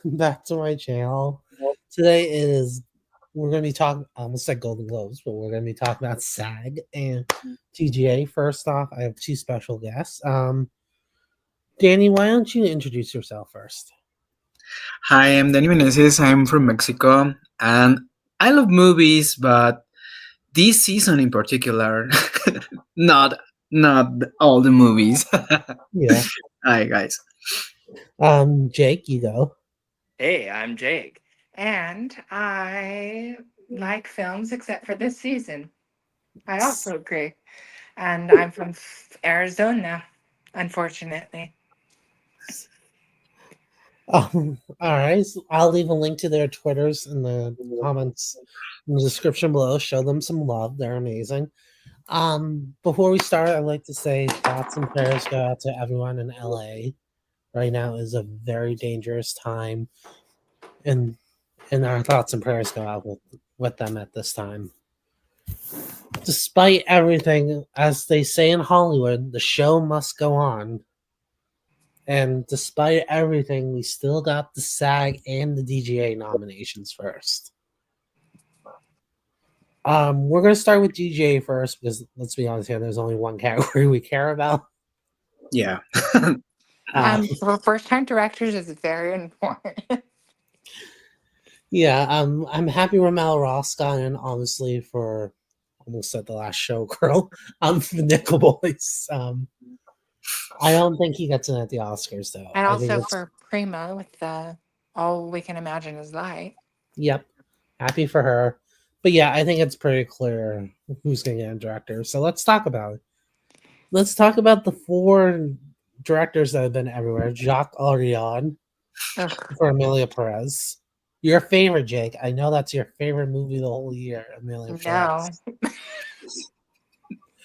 welcome back to my channel. Today we're going to be talking, I almost said Golden Globes, but we're going to be talking about SAG and DGA. First off, I have two special guests. Danny, why don't you introduce yourself first? Hi, I'm Danny Meneses. I'm from Mexico, and I love movies, but this season in particular, not not all the movies. Yeah. Hi, guys. Jake, you go. Hey, I'm Jake, and I like films except for this season. I also agree. And I'm from Arizona, unfortunately. All right. So I'll leave a link to their Twitters in the comments in the description below. Show them some love. They're amazing. Before we start, I'd like to say thoughts and prayers go out to everyone in LA. Right now is a very dangerous time, and our thoughts and prayers go out with them at this time. Despite everything, as they say in Hollywood, the show must go on. And despite everything, we still got the SAG and the DGA nominations first. We're gonna start with DGA first because let's be honest here, there's only one category we care about. Yeah. For first-time directors is very important. Yeah, I'm happy Ramel Ross got in, obviously, for almost said the last showgirl. For Nickel Boys. I don't think he gets in at the Oscars though. And I think also it's for Prima with the All We Can Imagine Is Light. yep. Happy for her. But yeah, I think it's pretty clear who's gonna get a director. So let's talk about it. Let's talk about the four directors that have been everywhere. Jacques Audiard for Amelia Perez. Your favorite, Jake. I know that's your favorite movie the whole year, Amelia No, Perez.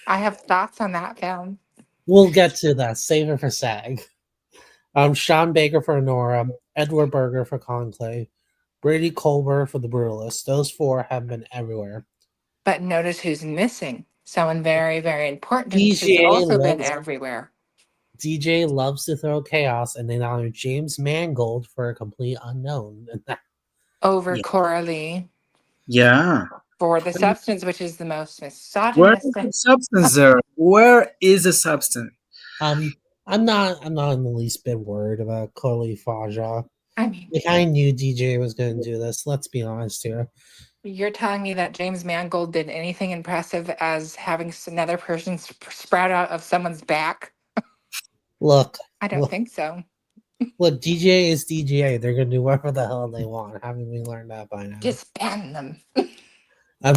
I have thoughts on that film. We'll get to that. Save it for SAG. Sean Baker for Nora, Edward Berger for Conclave, Brady Colbert for The Brutalist. Those four have been everywhere. But notice who's missing. Someone very, very important who's DGA also been loves everywhere. DJ loves to throw chaos, and they nominated James Mangold for A Complete Unknown. Over Yeah. Coralie Yeah. for The Substance, which is the most Where is misogynistic. the substance there? Where is the substance? I'm not in the least bit worried about Chloe Faja. I mean, Like, I knew DJ was going to do this. Let's be honest here. you're telling me that James Mangold did anything impressive as having another person sprout out of someone's back? Look, I don't think so. Look, DJ is DGA. They're gonna do whatever the hell they want. Haven't we learned that by now? Just ban them.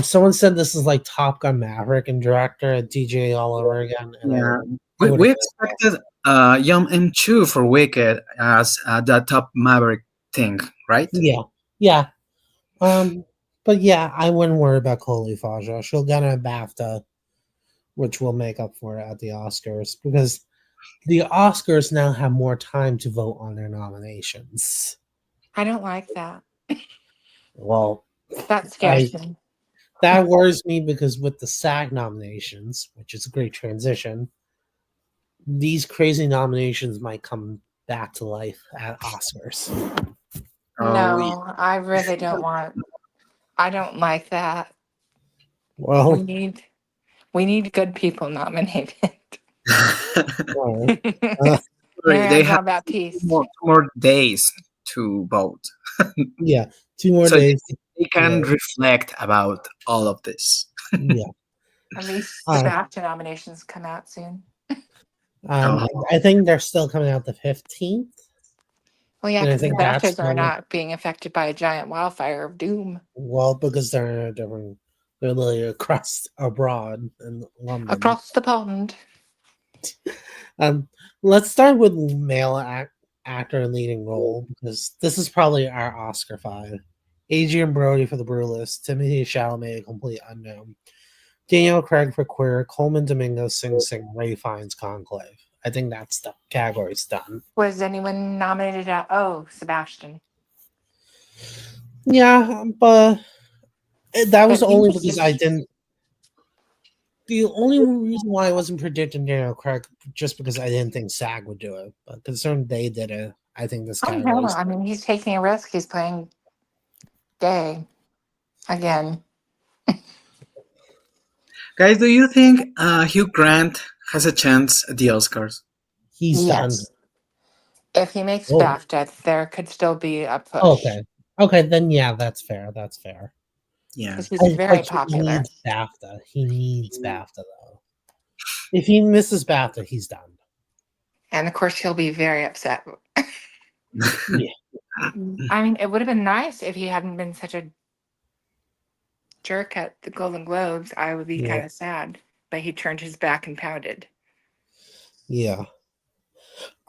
Someone said this is like Top Gun Maverick and director at DJ all over again. And Yeah. I We expected Young M2 for Wicked as the top Maverick thing, right? yeah. But yeah, I wouldn't worry about Khloe Faja. She'll get a BAFTA, which will make up for it at the Oscars because the Oscars now have more time to vote on their nominations. I don't like that. Well, That scares me. That worries me because with the SAG nominations, which is a great transition, these crazy nominations might come back to life at Oscars. No, I really don't want. I don't like that. Well, we need good people nominated. They have Jean Baptiste. more days to vote. Yeah, 2 more So days. They can reflect about all of this. Yeah. At least the BAFTA nominations come out soon. I think they're still coming out the 15th. Well, yeah, because the BAFTAs are not being affected by a giant wildfire of doom. Well, because they're different. They're literally across abroad in London. Across the pond. Let's start with male actor in leading role because this is probably our Oscar 5. Adrian Brody for The Brutalist, Timothy Chalamet, A Complete Unknown, Daniel Craig for Queer, Coleman Domingo, Sing Sing, Ray Fiennes, Conclave. I think that's the category's done. Was anyone nominated at? Oh, Sebastian. Yeah, but that was only because I didn't. The only reason why I wasn't predicting Daniel Craig just because I didn't think SAG would do it, but considering they did it, I think this Oh no, category. I mean he's taking a risk. He's playing gay again. Guys, do you think Hugh Grant has a chance at the Oscars? He's done. Yes. If he makes Oh, BAFTA, there could still be a push okay. Okay, then yeah, that's fair. That's fair. Yeah. because he's very Like he popular. needs BAFTA. He needs BAFTA though. If he misses BAFTA, he's done. And of course, he'll be very upset. Yeah. I mean, it would have been nice if he hadn't been such a jerk at the Golden Globes. I would be Yeah. kind of sad. But he turned his back and pouted. Yeah.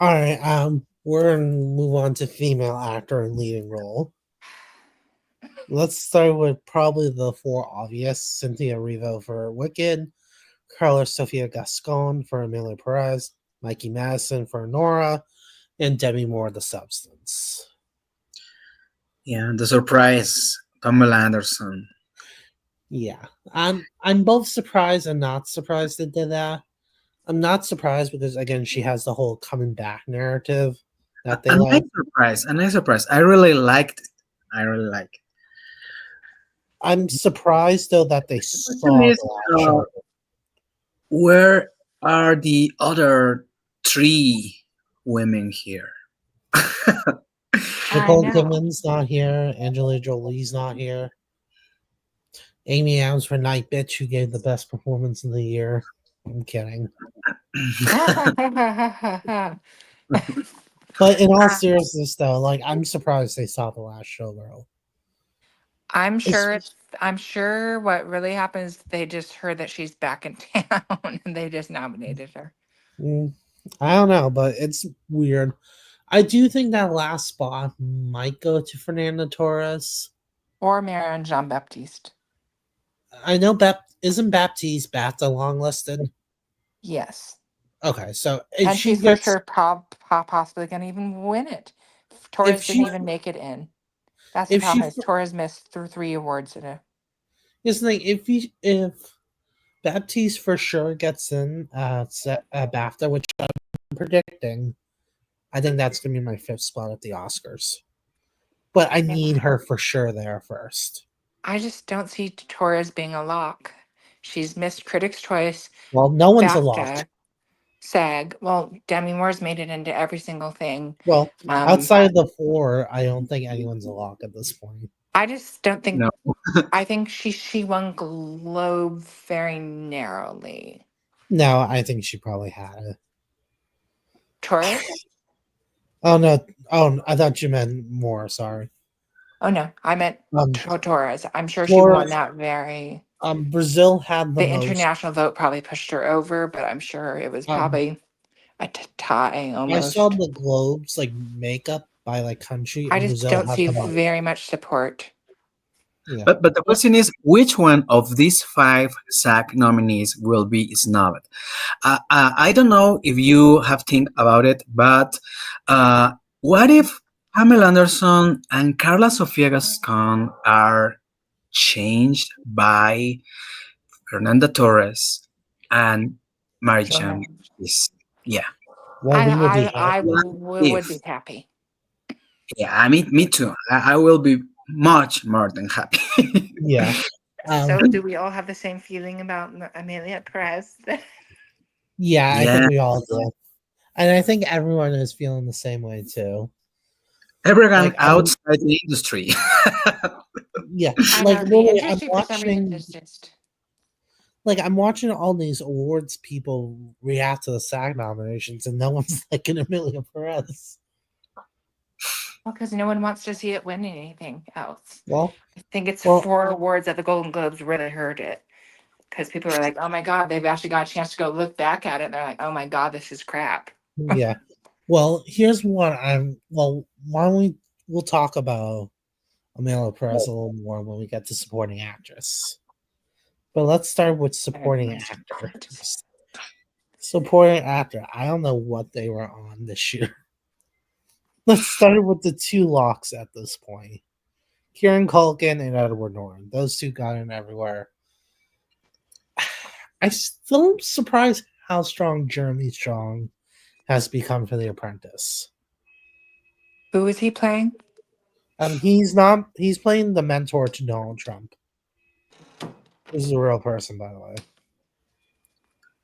All right. We're gonna move on to female actor in leading role. Let's start with probably the four obvious: Cynthia Erivo for Wicked, Carla Sofia Gascon for Amelia Perez, Mikey Madison for Nora, and Demi Moore, The Substance. Yeah, the surprise, Pamela Anderson. Yeah, I'm both surprised and not surprised they did that. I'm not surprised because again, she has the whole coming back narrative that they A nice like. surprise, a nice surprise. I really liked it. I really like it. I'm surprised though that they The question saw is, the last show. where are the other three women here? I Nicole know. Kidman's not here. Angela Jolie's not here. Amy Adams for Night Bitch, who gave the best performance of the year. I'm kidding. But in all Uh, seriousness, though, like I'm surprised they saw the last showgirl. I'm It's sure I'm sure what really happens, they just heard that she's back in town and they just nominated her. mm, I don't know, but it's weird. I do think that last spot might go to Fernanda Torres. Or Marion Jean Baptiste. I know isn't Baptiste BAFTA long listed? Yes. Okay, so if And she she's for gets sure possibly going to even win it. if Torres didn't she even make it in. That's the if she problem is Torres missed through 3 awards in a. is the thing if Baptiste for sure gets in BAFTA, which I'm predicting, I think that's gonna be my fifth spot at the Oscars. But I need her for sure there first. I just don't see Torres being a lock. She's missed Critics' Choice, Well, no one's a lock. BAFTA, SAG. Well, Demi Moore's made it into every single thing. Well, Um, outside of the four, I don't think anyone's a lock at this point. I just don't think. No. I think she won Globe very narrowly. No, I think she probably had it. Torres? Oh no! Oh, I thought you meant more. Sorry. Oh no, I meant Um, Torres. I'm sure she won Flores. that very. Brazil had the The most. international vote probably pushed her over, but I'm sure it was Um, probably a tie I saw almost. the globes like makeup by like country, I and just Brazil don't had see the most. very much support. Yeah. But the question is, which one of these five SAG nominees will be snubbed? I don't know if you have think about it, but what if Pamela Anderson and Carla Sofia Gascon are changed by Fernanda Torres and Marichan? Joanne. Yeah. Well, we will be I happy. would be If happy. yeah, I mean, me too. I will be much more than happy. Yeah. Um. So, do we all have the same feeling about Amelia Perez? Yeah, I Yeah, think we all do, and I think everyone is feeling the same way too. everyone Like, outside the industry. yeah, I like know the literally, industry for some reason is just. I'm watching all these awards people react to the SAG nominations, and no one's like an Amelia Perez. Well, because no one wants to see it win anything else. Well, I think it's well, 4 awards at the Golden Globes really hurt it because people are like, "Oh my God!" They've actually got a chance to go look back at it. And they're like, "Oh my God, this is crap." yeah. Well, here's what I'm. Well, why don't we'll talk about Amelia Perez a little more when we get to supporting actress. But let's start with supporting actor. Supporting actor. I don't know what they were on this year. Let's start with the two locks at this point. Kieran Culkin and Edward Norton. Those two got in everywhere. I still am surprised how strong Jeremy Strong has become for The Apprentice. Who is he playing? He's not. He's playing the mentor to Donald Trump. This is a real person, by the way.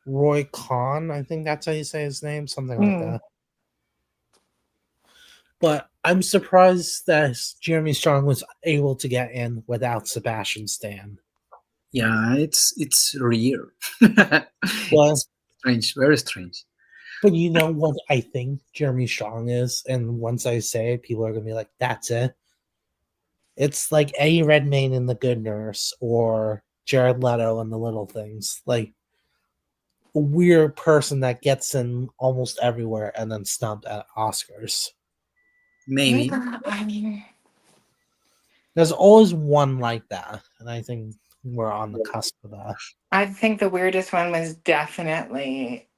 Roy Khan, I think that's how you say his name, something like Hmm. that. But I'm surprised that Jeremy Strong was able to get in without Sebastian Stan. Yeah, it's rare. Well, It's strange, very strange. but you know what I think Jeremy Strong is, and once I say it, people are gonna be like, "That's it." It's like Eddie Redmayne in The Good Nurse or Jared Leto in The Little Things, like a weird person that gets in almost everywhere and then snubbed at Oscars. Maybe. Yeah, I mean, There's always one like that, and I think we're on the cusp of that. I think the weirdest one was definitely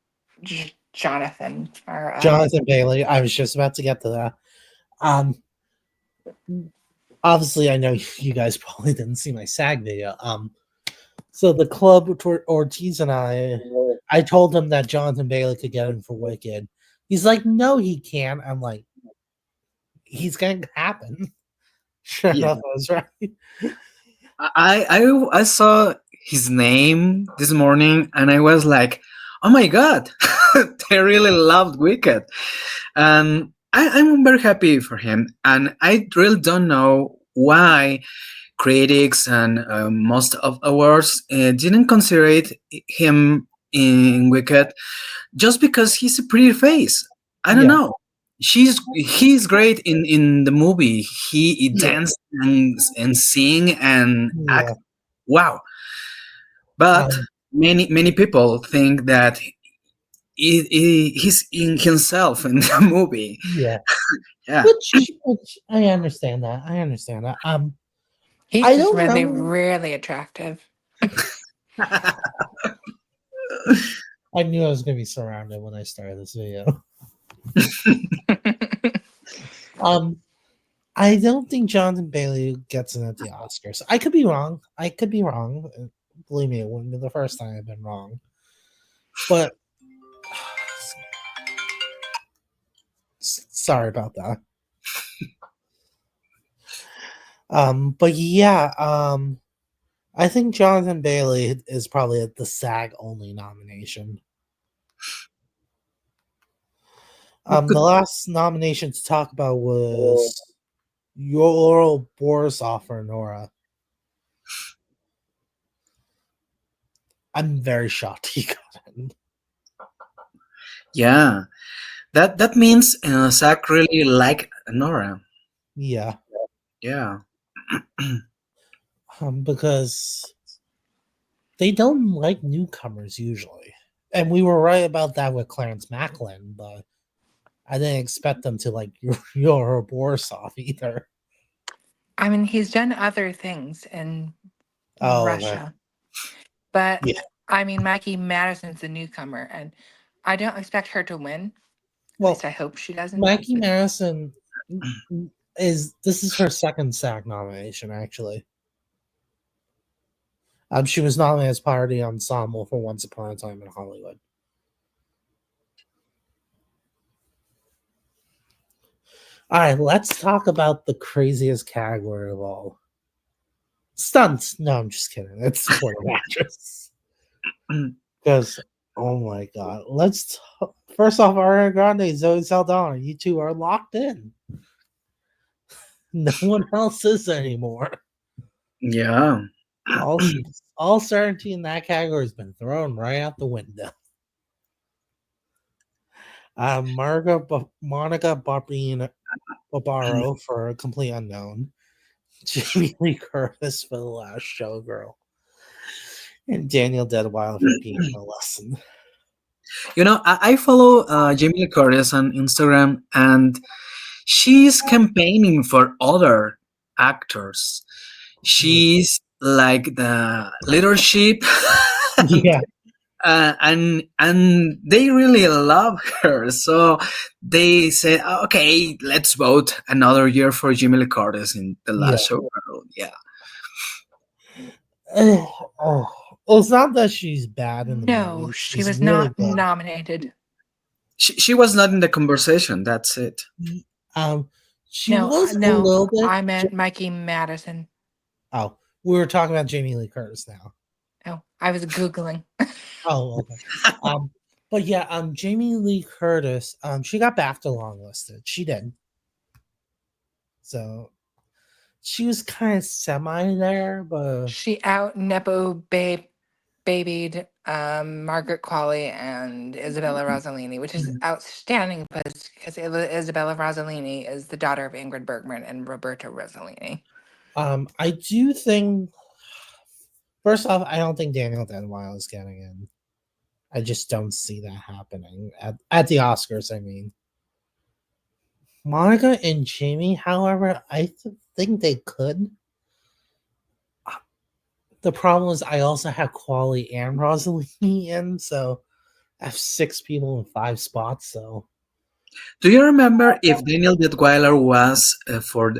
Jonathan. Or Jonathan Bailey. I was just about to get to that. Um, Obviously, I know you guys probably didn't see my SAG video. So the club Ortiz and I told him that Jonathan Bailey could get in for Wicked. He's like, no, he can't. I'm like, he's going to happen. Sure Yeah. enough, I was right. I saw his name this morning and I was like, oh my god, they really loved Wicked, and I'm very happy for him. And I really don't know why critics and most of awards didn't consider him in Wicked just because he's a pretty face. I don't Yeah, know. He's great in the movie. He yeah, dance and sing and act. yeah. Wow. But Um, many people think that he's in himself in the movie. yeah. Yeah. Which I understand that. I understand that. he's I just don't really, know. really attractive. I knew I was going to be surrounded when I started this video. Um, I don't think Jonathan Bailey gets in at the Oscars. I could be wrong. I could be wrong. Believe me, it wouldn't be the first time I've been wrong. But sorry about that. But yeah, I think Jonathan Bailey is probably the SAG only nomination. It The could, last nomination to talk about was Yoro Borisov for Nora. I'm very shocked he got in. yeah. That means Zach really like Nora. Yeah, Yeah. because they don't like newcomers usually. And we were right about that with Clarence Macklin, but I didn't expect them to like Yoro Borisov either. I mean, he's done other things in Oh, okay. Russia, but Yeah. I mean, Maggie Madison's a newcomer, and I don't expect her to win. At Well, least I hope she doesn't. Maggie Madison is this is her second SAG nomination actually. She was nominated as part of the ensemble for Once Upon a Time in Hollywood. All right, let's talk about the craziest category of all. Stunts. No, I'm just kidding. It's supporting actress. Because, oh my god. First off, Ariana Grande, Zoe Saldana, you two are locked in. No one else is anymore. Yeah. All, all certainty in that category has been thrown right out the window. Monica Barbaro for A Complete Unknown. Jamie Lee Curtis for The Last Showgirl. And Daniel Deadwild for Being a Lesson. You know, I follow Jamie Lee Curtis on Instagram, and she's campaigning for other actors. She's like the leadership, Yeah, and they really love her. So they said, okay, let's vote another year for Jamie Lee Curtis in the yeah. last Showgirl. Yeah, Oh, well, it's not that she's bad in the No, movie. she She's was really not good. nominated. she was not in the conversation. That's it. Um, She No, was a no, little bit. I meant Mikey Madison. Oh, we were talking about Jamie Lee Curtis now. Oh, I was Googling. Oh, okay. Um, but yeah, Jamie Lee Curtis, she got BAFTA longlisted. She did. So she was kind of semi there, but She out Nepo babied Margaret Qualley and Isabella Rossellini, which is outstanding because Isabella Rossellini is the daughter of Ingrid Bergman and Roberto Rossellini. I do think first off, I don't think Daniel Denwile is getting in. I just don't see that happening at the Oscars. I mean, Monica and Jamie, however, think they could. The problem is, I also have Quali and Rosalie in, so I have 6 people in 5 spots. So Do you remember if Daniel Detweiler was for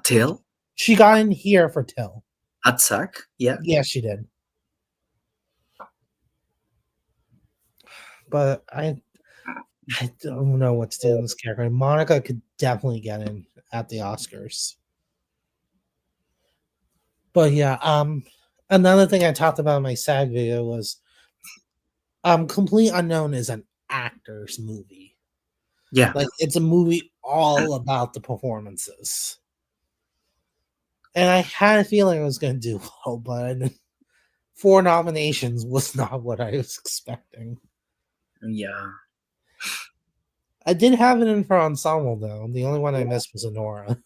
Till she got in here for Till. at SAG? Yeah. Yeah, she did. But I don't know what to do in this character. Monica could definitely get in at the Oscars. But yeah, another thing I talked about in my SAG video was Complete Unknown is an actor's movie. Yeah. Like it's a movie all about the performances. And I had a feeling I was gonna do well, but 4 nominations was not what I was expecting. Yeah. I did have it in for ensemble though. The only one I missed was Honora.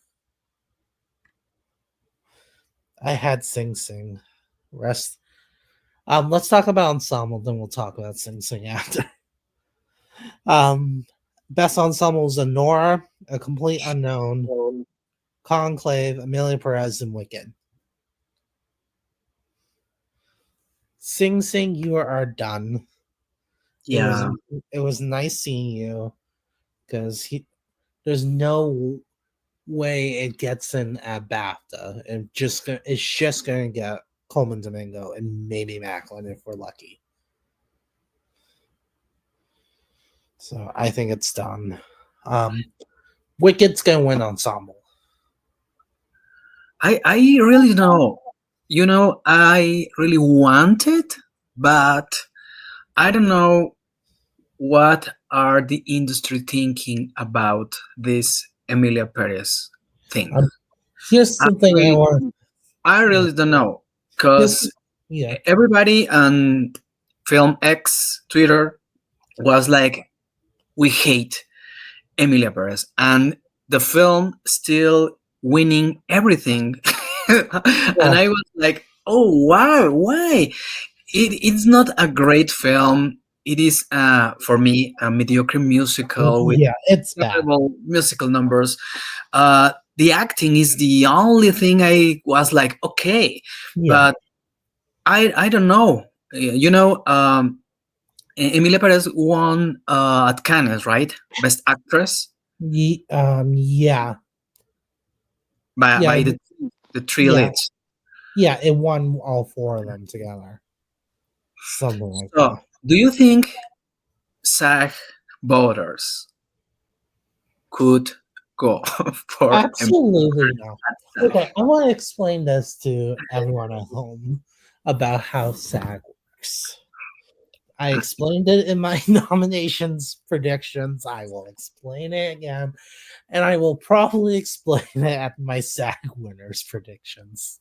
I had Sing Sing. Rest. Let's talk about ensemble, then we'll talk about Sing Sing after. Best ensemble is Honora, A Complete Unknown, Conclave, Amelia Perez, and Wicked. Sing Sing, you are done. Yeah. It was nice seeing you because there's no way it gets in at BAFTA. It's just gonna get Coleman Domingo and maybe Macklin if we're lucky. So I think it's done. Wicked's gonna win ensemble. I really know. You know, I really want it, but I don't know what are the industry thinking about this Emilia Perez thing. Here's I the thing I really, want. I really don't know because Yeah, everybody on Film X Twitter was like, "We hate Emilia Perez," and the film still winning everything. And yeah, I was like, "Oh wow, why?" It's not a great film. It is, for me, a mediocre musical with yeah. It's bad. terrible musical numbers. The acting is the only thing I was like, okay, Yeah, but I don't know. You know, Emilia Perez won at Cannes, right? Best Actress yeah, yeah, by the three yeah, leads. yeah. It won all 4 of them together. Something like So, that. do you think SAG voters could go for Absolutely no. SAG? Okay, I want to explain this to everyone at home about how SAG works. I explained it in my nominations predictions. I will explain it again, and I will probably explain it at my SAG winners predictions.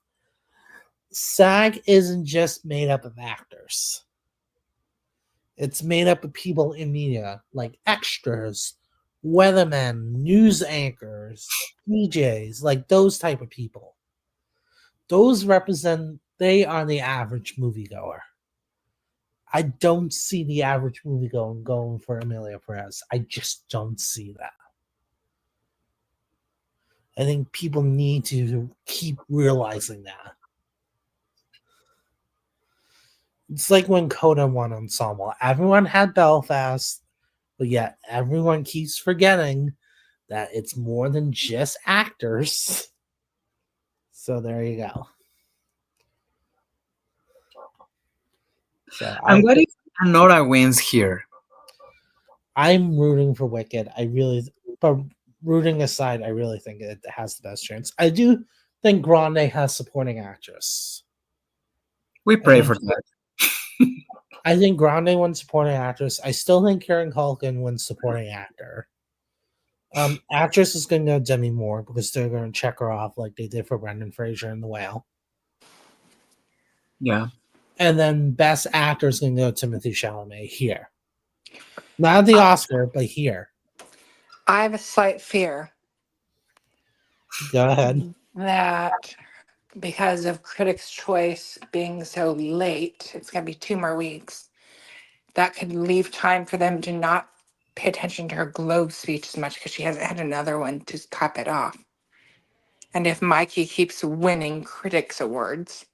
SAG isn't just made up of actors. It's made up of people in media, like extras, weathermen, news anchors, DJs, like those type of people. They are the average moviegoer. I don't see the average moviegoer going for Amelia Perez. I just don't see that. I think people need to keep realizing that. It's like when Coda won Ensemble. Everyone had Belfast, but yet everyone keeps forgetting that it's more than just actors. So there you go. So And what if Nora wins here? I'm rooting for Wicked. I really, but rooting aside, I really think it has the best chance. I do think Grande has supporting actress. We I pray think for that. I think Grande wins supporting actress. I still think Kieran Culkin wins supporting actor. Actress is going to go Demi Moore because they're going to check her off like they did for Brendan Fraser in The Whale. Yeah. And then best actor is going to go Timothy Chalamet here. Not at the Oscar, but here. I have a slight fear Go ahead. that because of Critics' Choice being so late, it's going to be 2 more weeks. That could leave time for them to not pay attention to her Globe speech as much because she hasn't had another one to top it off. And if Mikey keeps winning Critics Awards,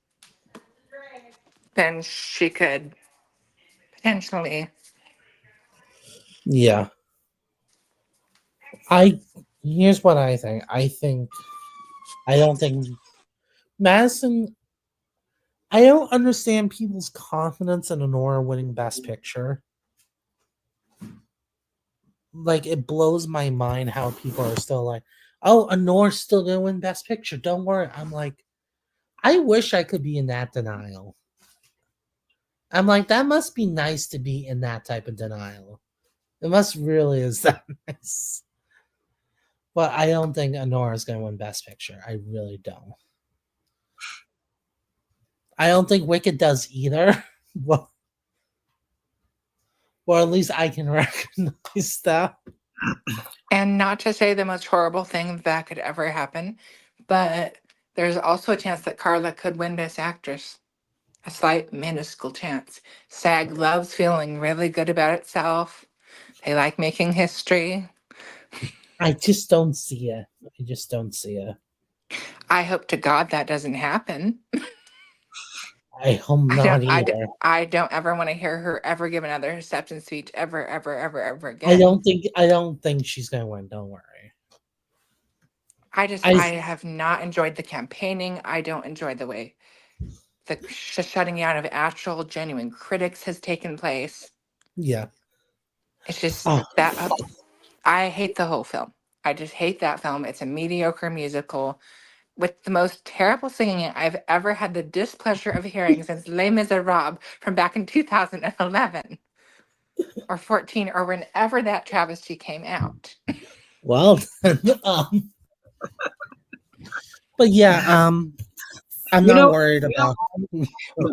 then she could potentially. Yeah. I Here's what I think. I don't think Madison. I don't understand people's confidence in Honora winning Best Picture. Like it blows my mind how people are still like, "Oh, Honora's still gonna win Best Picture. Don't worry." I'm like, I wish I could be in that denial. I'm like, that must be nice to be in that type of denial. It must really is that nice. But I don't think Honora's gonna win Best Picture. I really don't. I don't think Wicked does either. Well, or at least I can recognize that. And not to say the most horrible thing that could ever happen, but there's also a chance that Carla could win Best Actress. A slight, minuscule chance. SAG loves feeling really good about itself. They like making history. I just don't see it. I just don't see it. I hope to God that doesn't happen. I hope I don't. not either. I don't ever want to hear her ever give another acceptance speech ever, ever, ever, ever I again. don't think I don't think she's gonna win. Don't worry. I I have not enjoyed the campaigning. I don't enjoy the way the shutting down of actual genuine critics has taken place. Yeah. It's just Oh, that I hate the whole film. I just hate that film. It's a mediocre musical with the most terrible singing I've ever had the displeasure of hearing since Les Miserables from back in 2011 or 14 or whenever that travesty came out. well then, but yeah, I'm You not know, worried about.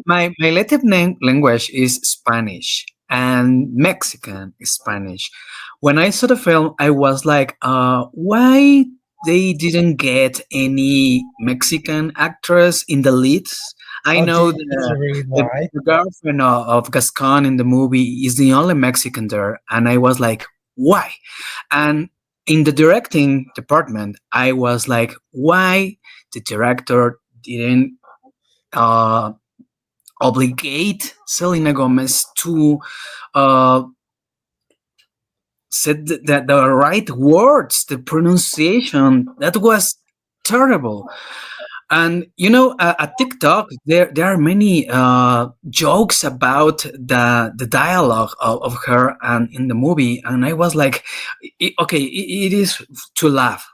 my native language is Spanish and Mexican Spanish. When I saw the film, I was like, why they didn't get any Mexican actress in the leads? I Oh, know did you read the, why? the girlfriend of Gascon in the movie is the only Mexican there, and I was like, why? And in the directing department, I was like, why the director didn't uh, obligate Selena Gomez to uh, say the right words, the pronunciation. That was terrible. And you know, at TikTok, there are many jokes about the dialogue of her and in the movie, and I was like, okay, it is to laugh.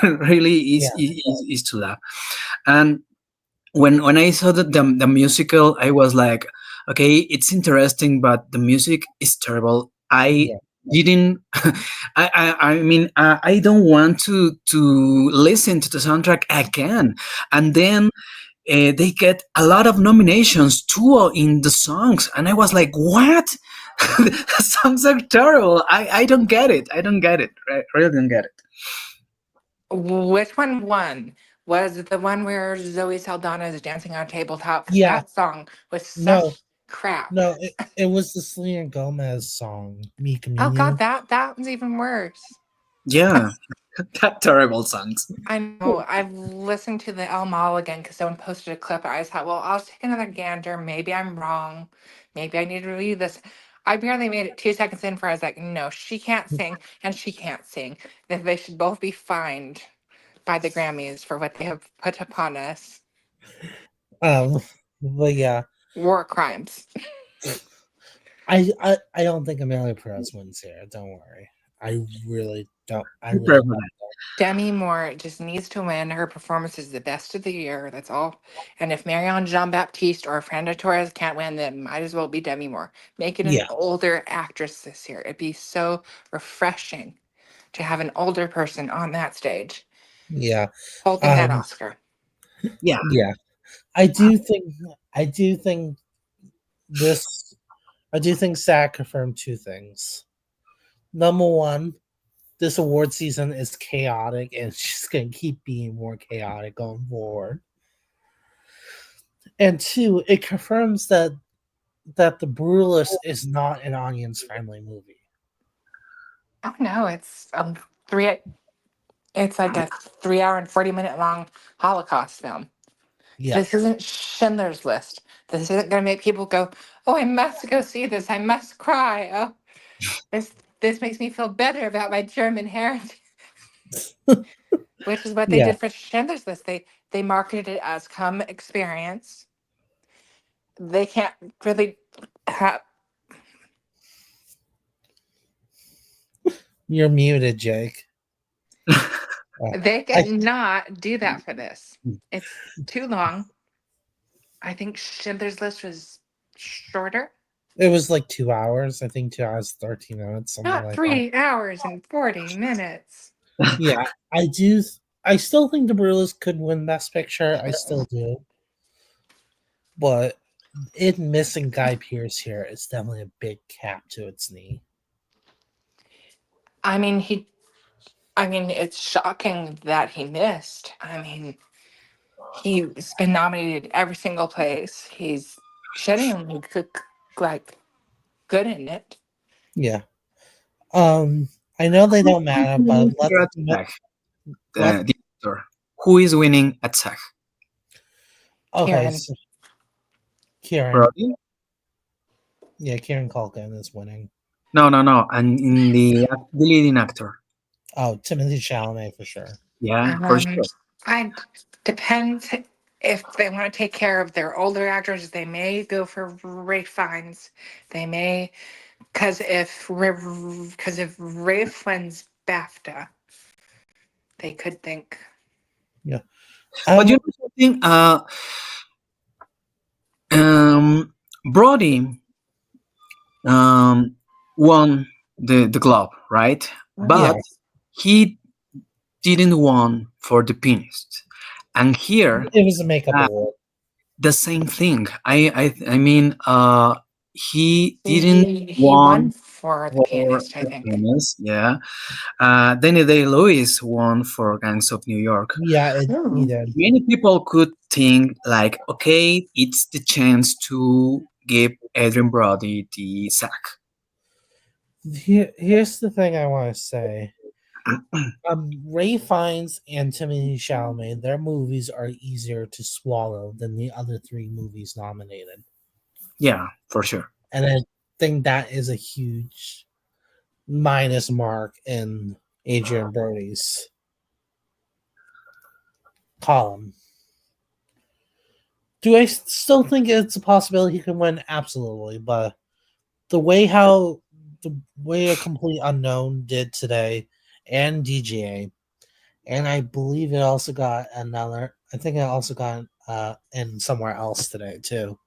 Really, Yeah, is to laugh. And when I saw the musical, I was like, okay, it's interesting, but the music is terrible. I yeah, didn't. I mean, I don't want to listen to the soundtrack again. And then they get a lot of nominations too in the songs, and I was like, what? The songs are terrible. I don't get it. I don't get it. I really don't get it. Which one won? Was it the one where Zoe Saldana is dancing on a tabletop? Because yeah. that song was No, such crap. no. It was the Selena Gomez song, "Me Oh God, Camino." that one's even worse. Yeah, that terrible songs. I know. I've listened to the El Mal again because someone posted a clip. I thought, well, I'll take another gander. Maybe I'm wrong. Maybe I need to review this. I barely made it 2 seconds in before I was like, no, she can't sing and she can't sing. That they should both be fined by the Grammys for what they have put upon us. Um, but yeah, War crimes. I don't think Amelia Perez wins here. Don't worry. I really don't. I Prepare really for don't. that. Demi Moore just needs to win. Her performance is the best of the year. That's all. And if Marion Jean Baptiste or Fernanda Torres can't win, then might as well be Demi Moore. Make it an Yeah, older actress this year. It'd be so refreshing to have an older person on that stage yeah, holding that um, Oscar. Yeah. yeah. I do think. I do think this. I do think SAG confirmed two things. Number one, this award season is chaotic, and it's just going to keep being more chaotic going forward. And two, it confirms that the Brutalist is not an audience friendly movie. Oh no, three. It's like a 3 hour and 40 minute long Holocaust film. Yeah, This isn't Schindler's List. This isn't going to make people go, "Oh, I must go see this. I must cry." Oh, this makes me feel better about my German heritage, which is what they yeah. did for Schindler's List. They marketed it as come experience. They can't really have. You're muted, Jake. They I cannot do that for this. It's too long. I think Schindler's List was shorter. It was like 2 hours. I think 2 hours, 13 minutes, something Not like that. 3 hours and 40 minutes. Yeah, I do. I still think the Brutalist could win Best Picture. I still do, but it missing Guy Pearce here is definitely a big cap to its knee. I mean, it's shocking that he missed. I mean, he's been nominated every single place. He's genuinely like good in it. Yeah. Um. I know they don't matter, but You're at SAG, let. the actor. Who is winning at SAG? Okay, Kieran, so Kieran. Brody? Yeah, Kieran Culkin is winning. No, no, no. And in the leading actor. Oh, Timothy Chalamet for sure. Yeah, for um, sure. I depends if they want to take care of their older actors. They may go for Ray Fiennes. They may because if Rafe wins BAFTA, they could think. Yeah. But you Um. know something? Brody won the globe, right? Yeah. But he didn't won for the pianist. And here, It was a makeup uh, award. the same thing. I mean, he didn't He won won for the for pianist, I the think. pianist. Yeah. Danny Day Lewis won for Gangs of New York. Yeah, he Ooh. did. Many people could think like, okay, it's the chance to give Adrian Brody the sack. Here's the thing I want to say. Ray Fiennes and Timothy Chalamet, their movies are easier to swallow than the other three movies nominated, Yeah, for sure. and I think that is a huge minus mark in Adrian Brody's column. Do I still think it's a possibility he can win? Absolutely, but the way a complete unknown did today, and DGA, and I believe it also got another. I think it also got in somewhere else today too.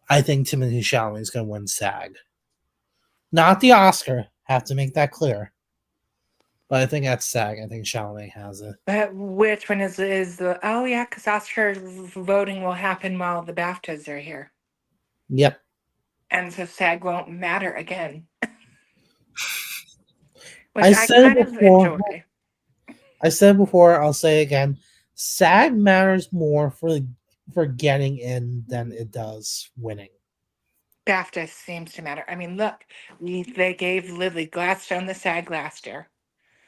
I think Timothy Chalamet is going to win SAG, not the Oscar. Have to make that clear. But I think that's SAG. I think Chalamet has it. But which one is the? Oh yeah, because Oscar voting will happen while the BAFTAs are here, Yep. and so SAG won't matter again, which I I said it kind of before. enjoy. I said before. I'll say again. SAG matters more for getting in than it does winning. BAFTA seems to matter. I mean, look, they gave Lily Gladstone the SAG last year,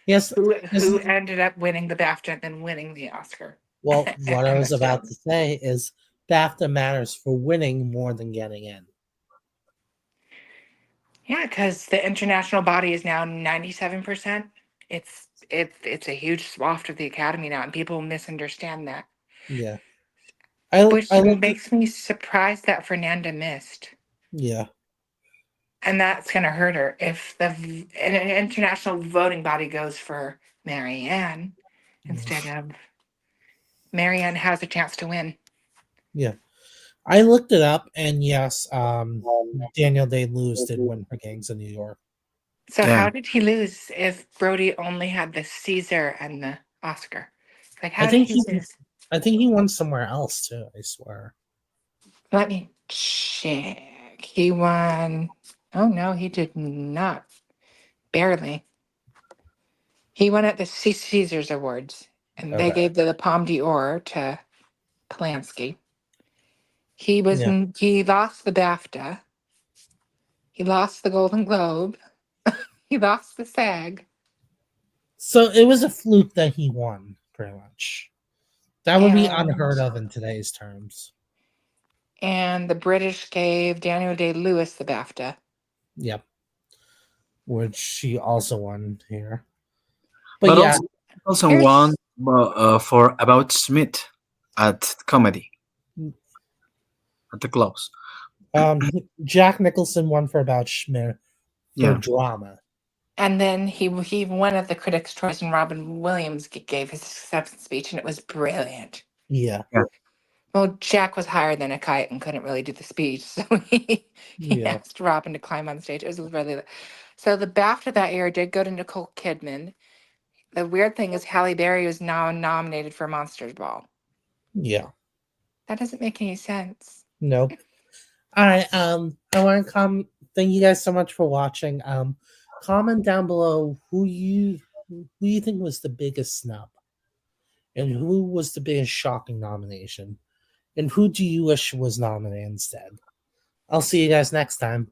Yes. who Yes. ended up winning the BAFTA and then winning the Oscar Well, what I and the was about film. to say is BAFTA matters for winning more than getting in. Yeah, because the international body is now 97%. It's a huge swath of the academy now, and people misunderstand that, Yeah. I which like to, makes me surprised that Fernanda missed. yeah. And that's going to hurt her if an international voting body goes for Marianne instead of Marianne has a chance to win. Yeah. I looked it up, and yes, Daniel Day-Lewis did win for Gangs of New York. So Yeah. how did he lose if Brody only had the Caesar and the Oscar? Like, I how did think he he, lose? I think he won somewhere else too. I swear. Let me check. He won. Oh no, he did not. Barely. He won at the Caesars Awards, and they Okay. gave the Palme d'Or to Polanski. Yeah. He lost the BAFTA. He lost the Golden Globe. He lost the SAG, So it was a fluke that he won, pretty much. That would be and unheard of in today's terms. the British gave Daniel Day-Lewis the BAFTA. Yep. Which she also won here. But But yeah, also Here's won for About Smith at comedy at the Globes. Jack Nicholson won for About Schmidt for Yeah. drama. and then he won at the Critics' Choice, and Robin Williams gave his acceptance speech, and it was brilliant. Yeah. Well, Jack was higher than a kite and couldn't really do the speech, so he Yeah. asked Robin to climb on stage. It was really so. The BAFTA that year did go to Nicole Kidman. The weird thing is Halle Berry was now nominated for Monsters Ball. Yeah. That doesn't make any sense. Nope. All right. I want to come. Thank you guys so much for watching. Comment down below who you think was the biggest snub, and who was the biggest shocking nomination, and who do you wish was nominated instead. I'll see you guys next time.